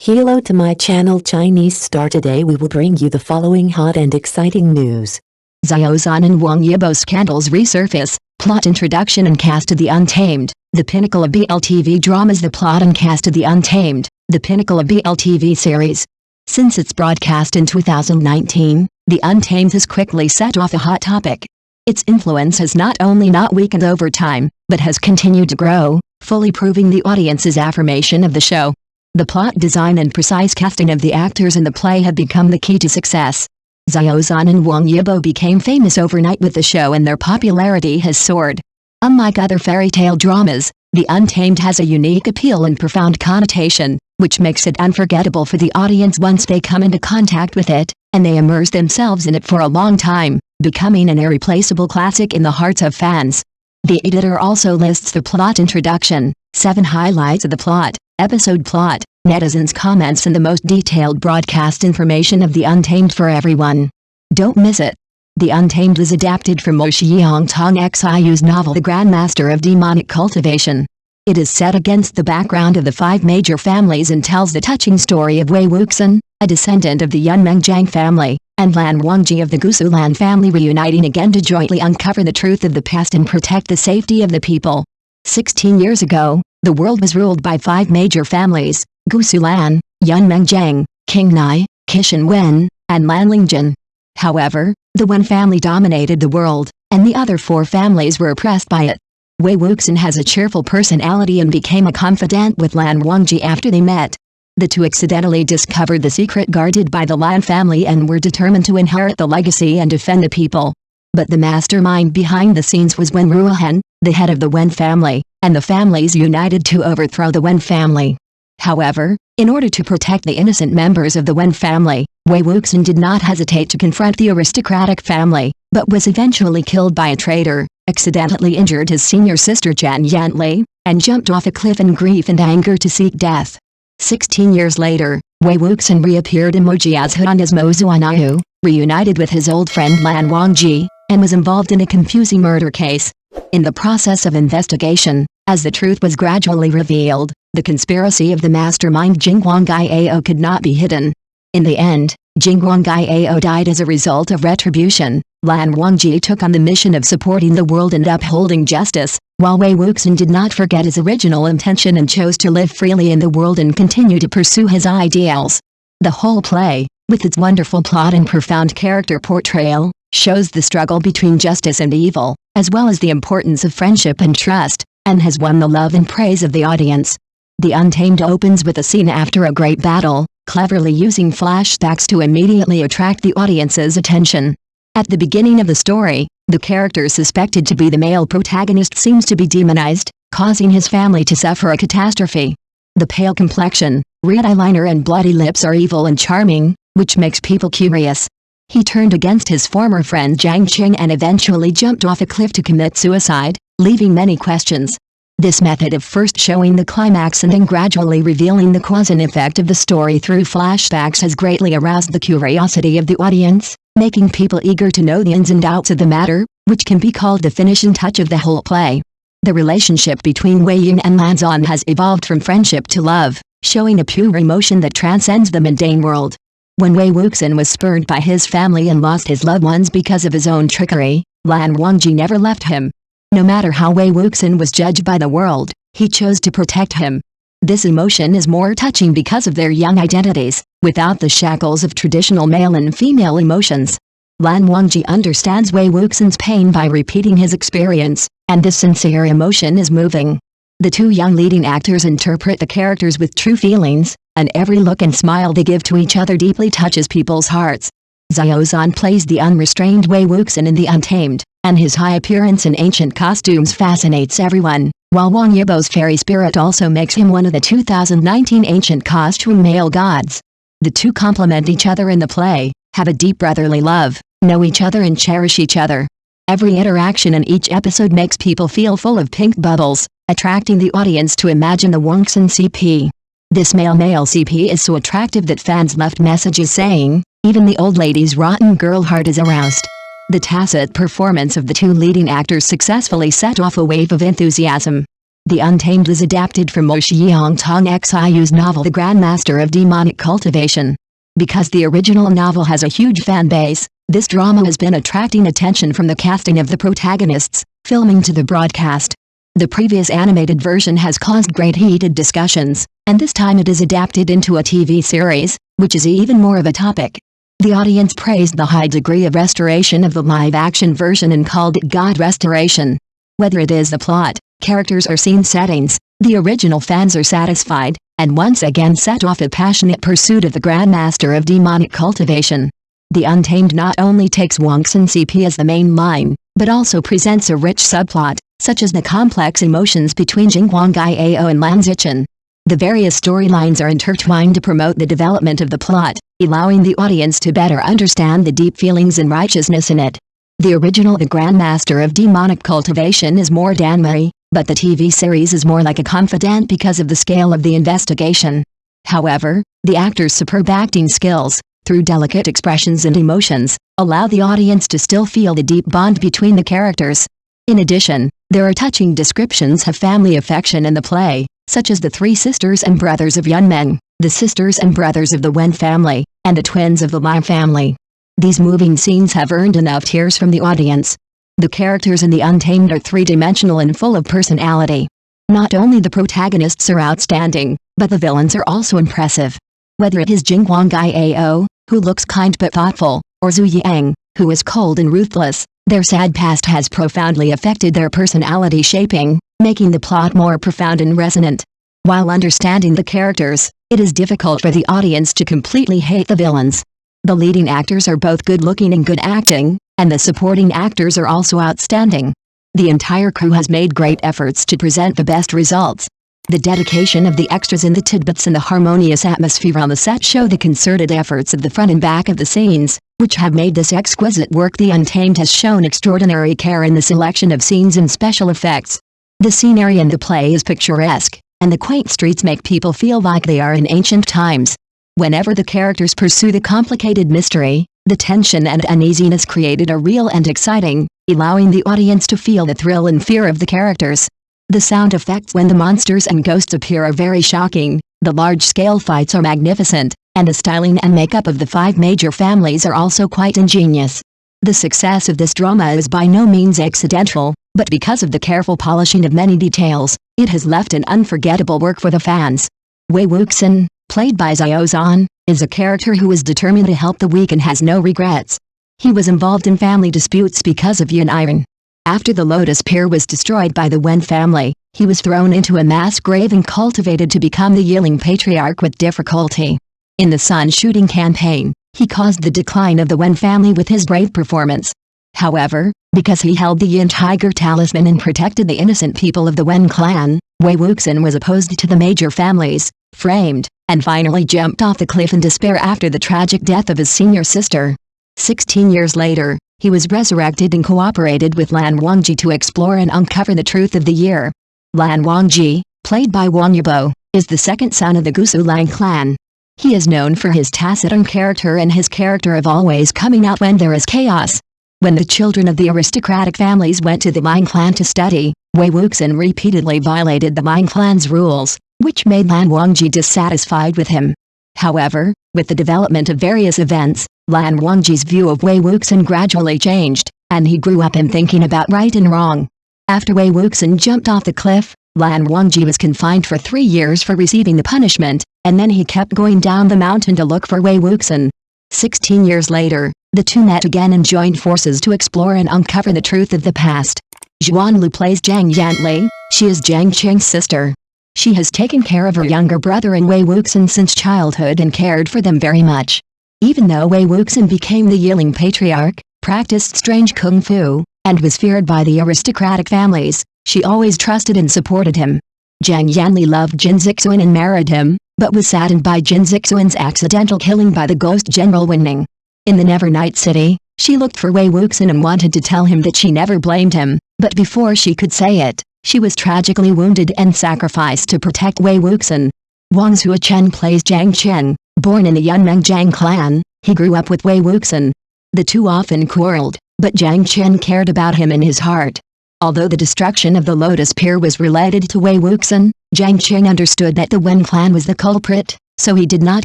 Hello to my channel Chinese Star. Today we will bring you the following hot and exciting news. Xiao, Zhan and Wang Yibo scandals resurface, plot introduction and cast of the Untamed, the pinnacle of BLTV dramas. The plot and cast of the Untamed, the pinnacle of BLTV series. Since its broadcast in 2019, the Untamed has quickly set off a hot topic. Its influence has not only not weakened over time, but has continued to grow, fully proving the audience's affirmation of the show. The plot design and precise casting of the actors in the play have become the key to success. Xiao, Zhan and Wang Yibo became famous overnight with the show, and their popularity has soared. Unlike other fairy tale dramas, The Untamed has a unique appeal and profound connotation, which makes it unforgettable for the audience once they come into contact with it, and they immerse themselves in it for a long time, becoming an irreplaceable classic in the hearts of fans. The editor also lists the plot introduction, 7 highlights of the plot, episode plot, netizens' comments and the most detailed broadcast information of The Untamed for everyone. Don't miss it. The Untamed was adapted from Mo Xiang Xiu's novel The Grandmaster of Demonic Cultivation. It is set against the background of the 5 major families and tells the touching story of Wei Wuxin, a descendant of the Zhang family, and Lan Wangji of the Gusulan family reuniting again to jointly uncover the truth of the past and protect the safety of the people. 16 years ago, the world was ruled by 5 major families: Gusulan, Zhang, Qingnai, Qishan Wen, and Lanlingjin. However, the Wen family dominated the world, and the other 4 families were oppressed by it. Wei Wuxin has a cheerful personality and became a confidant with Lan Wangji after they met. The two accidentally discovered the secret guarded by the Lan family and were determined to inherit the legacy and defend the people. But the mastermind behind the scenes was Wen Ruohan, the head of the Wen family, and the families united to overthrow the Wen family. However, in order to protect the innocent members of the Wen family, Wei Wuxin did not hesitate to confront the aristocratic family, but was eventually killed by a traitor, accidentally injured his senior sister Zhan Yanli, and jumped off a cliff in grief and anger to seek death. 16 years later, Wei Wuxin reappeared in Mojiazhan as Mo Zuanayu, reunited with his old friend Lan Wangji, and was involved in a confusing murder case. In the process of investigation, as the truth was gradually revealed, the conspiracy of the mastermind Jingguangyao could not be hidden. In the end, Jingguangyao died as a result of retribution. Lan Wangji took on the mission of supporting the world and upholding justice, while Wei Wuxin did not forget his original intention and chose to live freely in the world and continue to pursue his ideals. The whole play, with its wonderful plot and profound character portrayal, shows the struggle between justice and evil, as well as the importance of friendship and trust, and has won the love and praise of the audience. The Untamed opens with a scene after a great battle, cleverly using flashbacks to immediately attract the audience's attention. At the beginning of the story, the character suspected to be the male protagonist seems to be demonized, causing his family to suffer a catastrophe. The pale complexion, red eyeliner and bloody lips are evil and charming, which makes people curious. He turned against his former friend Zhang Qing and eventually jumped off a cliff to commit suicide, leaving many questions. This method of first showing the climax and then gradually revealing the cause and effect of the story through flashbacks has greatly aroused the curiosity of the audience, making people eager to know the ins and outs of the matter, which can be called the finishing touch of the whole play. The relationship between Wei Yun and Lan Zhan has evolved from friendship to love, showing a pure emotion that transcends the mundane world. When Wei Wuxin was spurned by his family and lost his loved ones because of his own trickery, Lan Wangji never left him. No matter how Wei Wuxin was judged by the world, he chose to protect him. This emotion is more touching because of their young identities, without the shackles of traditional male and female emotions. Lan Wangji understands Wei Wuxin's pain by repeating his experience, and this sincere emotion is moving. The 2 young leading actors interpret the characters with true feelings, and every look and smile they give to each other deeply touches people's hearts. Xiao Zhan plays the unrestrained Wei Wuxin in The Untamed, and his high appearance in ancient costumes fascinates everyone, while Wang Yibo's fairy spirit also makes him one of the 2019 ancient costume male gods. The 2 complement each other in the play, have a deep brotherly love, know each other and cherish each other. Every interaction in each episode makes people feel full of pink bubbles, attracting the audience to imagine the Wuxin CP. This male CP is so attractive that fans left messages saying, "Even the old lady's rotten girl heart is aroused." The tacit performance of the 2 leading actors successfully set off a wave of enthusiasm. The Untamed was adapted from Mo Xiangtong Xiu's novel The Grandmaster of Demonic Cultivation. Because the original novel has a huge fan base, this drama has been attracting attention from the casting of the protagonists, filming to the broadcast. The previous animated version has caused great heated discussions, and this time it is adapted into a TV series, which is even more of a topic. The audience praised the high degree of restoration of the live-action version and called it God restoration. Whether it is the plot, characters or scene settings, the original fans are satisfied, and once again set off a passionate pursuit of the Grandmaster of Demonic Cultivation. The Untamed not only takes Wang's CP as the main line, but also presents a rich subplot, such as the complex emotions between Jinghuang Yiao and Lan Zichen. The various storylines are intertwined to promote the development of the plot, allowing the audience to better understand the deep feelings and righteousness in it. The original The Grandmaster of Demonic Cultivation is more danmari, but the TV series is more like a confidant because of the scale of the investigation. However, the actors' superb acting skills, through delicate expressions and emotions, allow the audience to still feel the deep bond between the characters. In addition, there are touching descriptions of family affection in the play, such as the three sisters and brothers of Yunmeng, the sisters and brothers of the Wen family, and the twins of the Lai family. These moving scenes have earned enough tears from the audience. The characters in The Untamed are three-dimensional and full of personality. Not only the protagonists are outstanding, but the villains are also impressive. Whether it is Jinghuang Yiao, who looks kind but thoughtful, or Zhu Yang, who is cold and ruthless, their sad past has profoundly affected their personality shaping, making the plot more profound and resonant. While understanding the characters, it is difficult for the audience to completely hate the villains. The leading actors are both good-looking and good acting, and the supporting actors are also outstanding. The entire crew has made great efforts to present the best results. The dedication of the extras in the tidbits and the harmonious atmosphere on the set show the concerted efforts of the front and back of the scenes, which have made this exquisite work. The Untamed has shown extraordinary care in the selection of scenes and special effects. The scenery in the play is picturesque, and the quaint streets make people feel like they are in ancient times. Whenever the characters pursue the complicated mystery, the tension and uneasiness created are real and exciting, allowing the audience to feel the thrill and fear of the characters. The sound effects when the monsters and ghosts appear are very shocking, the large-scale fights are magnificent, and the styling and makeup of the five major families are also quite ingenious. The success of this drama is by no means accidental, but because of the careful polishing of many details, it has left an unforgettable work for the fans. Wei Wuxin, played by Zhan, is a character who is determined to help the weak and has no regrets. He was involved in family disputes because of Yun Iron. After the Lotus Pier was destroyed by the Wen family, he was thrown into a mass grave and cultivated to become the Yiling Patriarch with difficulty. In the Sun Shooting campaign, he caused the decline of the Wen family with his brave performance. However, because he held the Yin Tiger Talisman and protected the innocent people of the Wen clan, Wei Wuxin was opposed to the major families, framed, and finally jumped off the cliff in despair after the tragic death of his senior sister. 16 years later, he was resurrected and cooperated with Lan Wangji to explore and uncover the truth of the year. Lan Wangji, played by Wang Yibo, is the second son of the Gusu Lang clan. He is known for his taciturn character and his character of always coming out when there is chaos. When the children of the aristocratic families went to the Lang clan to study, Wei Wuxin repeatedly violated the Lang clan's rules, which made Lan Wangji dissatisfied with him. However, with the development of various events, Lan Wangji's view of Wei Wuxin gradually changed, and he grew up in thinking about right and wrong. After Wei Wuxin jumped off the cliff, Lan Wangji was confined for 3 years for receiving the punishment, and then he kept going down the mountain to look for Wei Wuxin. 16 years later, the two met again and joined forces to explore and uncover the truth of the past. Zhuan Lu plays Zhang Yanli. She is Zhang Qing's sister. She has taken care of her younger brother and Wei Wuxin since childhood and cared for them very much. Even though Wei Wuxin became the Yiling Patriarch, practiced strange kung fu, and was feared by the aristocratic families, she always trusted and supported him. Zhang Yanli loved Jin Zixuan and married him, but was saddened by Jin Zixuan's accidental killing by the ghost General Wenning. In the Nevernight City, she looked for Wei Wuxin and wanted to tell him that she never blamed him, but before she could say it, she was tragically wounded and sacrificed to protect Wei Wuxin. Wang Zuochen plays Zhang Chen. Born in the Yunmeng Zhang clan, he grew up with Wei Wuxin. The two often quarreled, but Zhang Chen cared about him in his heart. Although the destruction of the Lotus Pier was related to Wei Wuxin, Jiang Qing understood that the Wen clan was the culprit, so he did not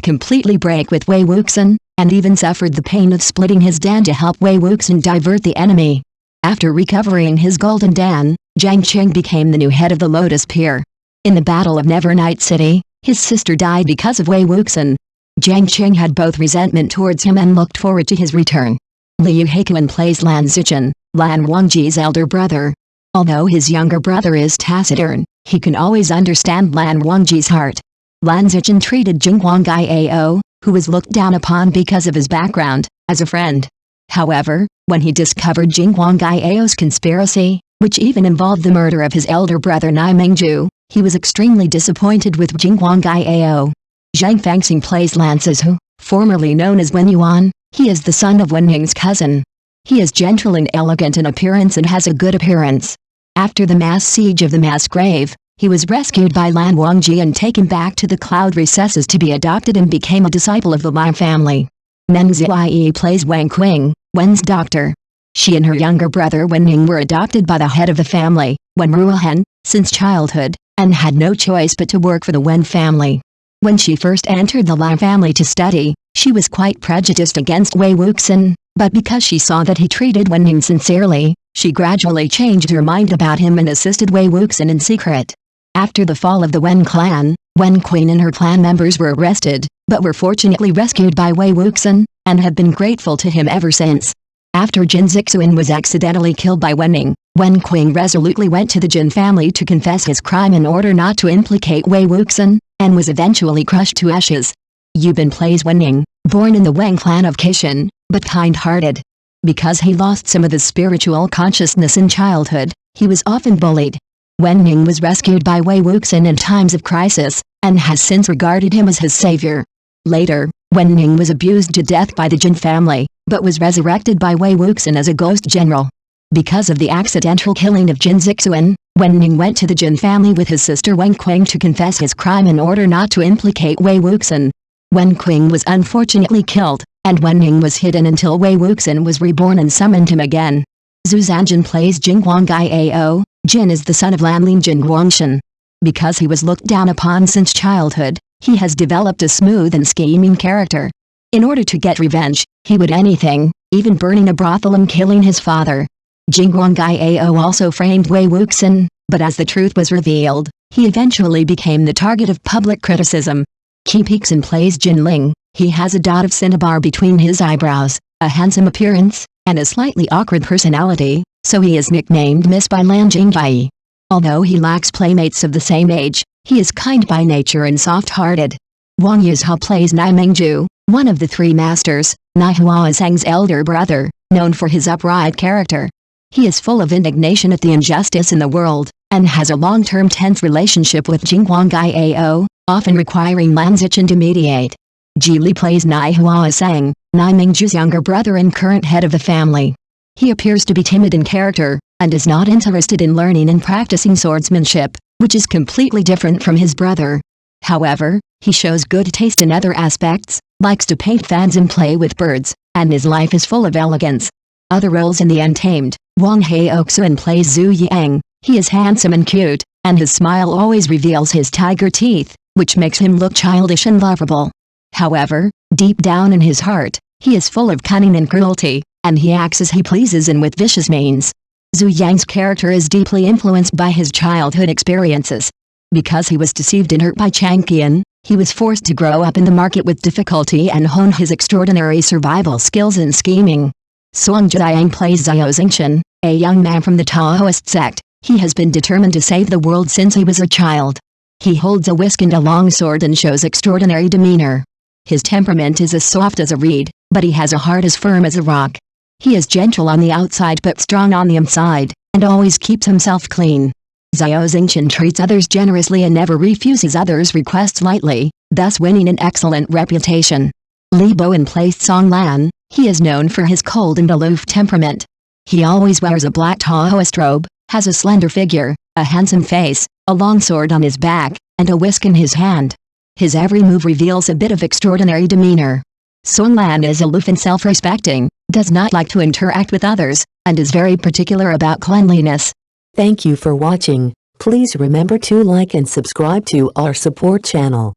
completely break with Wei Wuxin, and even suffered the pain of splitting his Dan to help Wei Wuxin divert the enemy. After recovering his golden Dan, Jiang Qing became the new head of the Lotus Pier. In the Battle of Nevernight City, his sister died because of Wei Wuxin. Jiang Qing had both resentment towards him and looked forward to his return. Liu Haikuan plays Lan Zichen, Lan Wangji's elder brother. Although his younger brother is taciturn, he can always understand Lan Wangji's heart. Lan Zichen treated Jingguang Iao, who was looked down upon because of his background, as a friend. However, when he discovered Jingguang Iao's conspiracy, which even involved the murder of his elder brother Nai Mingju, he was extremely disappointed with Jingguang Iao. Zhang Fangxing plays Lan Zizu, formerly known as Wen Yuan. He is the son of Wen Ning's cousin. He is gentle and elegant in appearance and has a good appearance. After the mass siege of the mass grave, he was rescued by Lan Wangji and taken back to the cloud recesses to be adopted and became a disciple of the Lan family. Meng Ziyi plays Wang Qing, Wen's doctor. She and her younger brother Wen Ning were adopted by the head of the family, Wen Ruohan, since childhood, and had no choice but to work for the Wen family. When she first entered the Lan family to study, she was quite prejudiced against Wei Wuxin, but because she saw that he treated Wen Ning sincerely, she gradually changed her mind about him and assisted Wei Wuxin in secret. After the fall of the Wen clan, Wen Queen and her clan members were arrested, but were fortunately rescued by Wei Wuxin, and have been grateful to him ever since. After Jin Zixuan was accidentally killed by Wen Ning, Wen Qing resolutely went to the Jin family to confess his crime in order not to implicate Wei Wuxin, and was eventually crushed to ashes. Yubin plays Wen Ning, born in the Wang clan of Kishan, but kind-hearted. Because he lost some of his spiritual consciousness in childhood, he was often bullied. Wen Ning was rescued by Wei Wuxin in times of crisis, and has since regarded him as his savior. Later, Wen Ning was abused to death by the Jin family, but was resurrected by Wei Wuxin as a ghost general. Because of the accidental killing of Jin Zixuan, Wen Ning went to the Jin family with his sister Wang Qing to confess his crime in order not to implicate Wei Wuxin. Wen Qing was unfortunately killed, and Wen Ning was hidden until Wei Wuxin was reborn and summoned him again. Zhu Zanjin plays Jingguang Iao. Jin is the son of Lanlin Jin Guangshan. Because he was looked down upon since childhood, he has developed a smooth and scheming character. In order to get revenge, he would anything, even burning a brothel and killing his father. Jingguang Iao also framed Wei Wuxin, but as the truth was revealed, he eventually became the target of public criticism. Qi Pixin plays Jin Ling. He has a dot of cinnabar between his eyebrows, a handsome appearance, and a slightly awkward personality, so he is nicknamed Miss by Lan Jingbai. Although he lacks playmates of the same age, he is kind by nature and soft-hearted. Wang Yizhao plays Nai Mingju, one of the three masters, Nai Huazhang's elder brother, known for his upright character. He is full of indignation at the injustice in the world, and has a long-term tense relationship with Jingguang Iao, often requiring Lan Zichen to mediate. Ji Li plays Nai Huazhang, Nai Mingju's younger brother and current head of the family. He appears to be timid in character, and is not interested in learning and practicing swordsmanship, which is completely different from his brother. However, he shows good taste in other aspects, likes to paint fans and play with birds, and his life is full of elegance. Other roles in the Untamed, Wang Haoxuan plays Zhu Yang. He is handsome and cute, and his smile always reveals his tiger teeth, which makes him look childish and lovable. However, deep down in his heart, he is full of cunning and cruelty, and he acts as he pleases and with vicious means. Zhu Yang's character is deeply influenced by his childhood experiences. Because he was deceived and hurt by Chang Qian, he was forced to grow up in the market with difficulty and hone his extraordinary survival skills in scheming. Song Jiang plays Xiao Zingshan, a young man from the Taoist sect. He has been determined to save the world since he was a child. He holds a whisk and a long sword and shows extraordinary demeanor. His temperament is as soft as a reed, but he has a heart as firm as a rock. He is gentle on the outside but strong on the inside, and always keeps himself clean. Xiao Zingshan treats others generously and never refuses others' requests lightly, thus winning an excellent reputation. Li Bowen plays Song Lan. He is known for his cold and aloof temperament. He always wears a black Taoist robe, has a slender figure, a handsome face, a long sword on his back, and a whisk in his hand. His every move reveals a bit of extraordinary demeanor. Song Lan is aloof and self-respecting, does not like to interact with others, and is very particular about cleanliness. Thank you for watching. Please remember to like and subscribe to our support channel.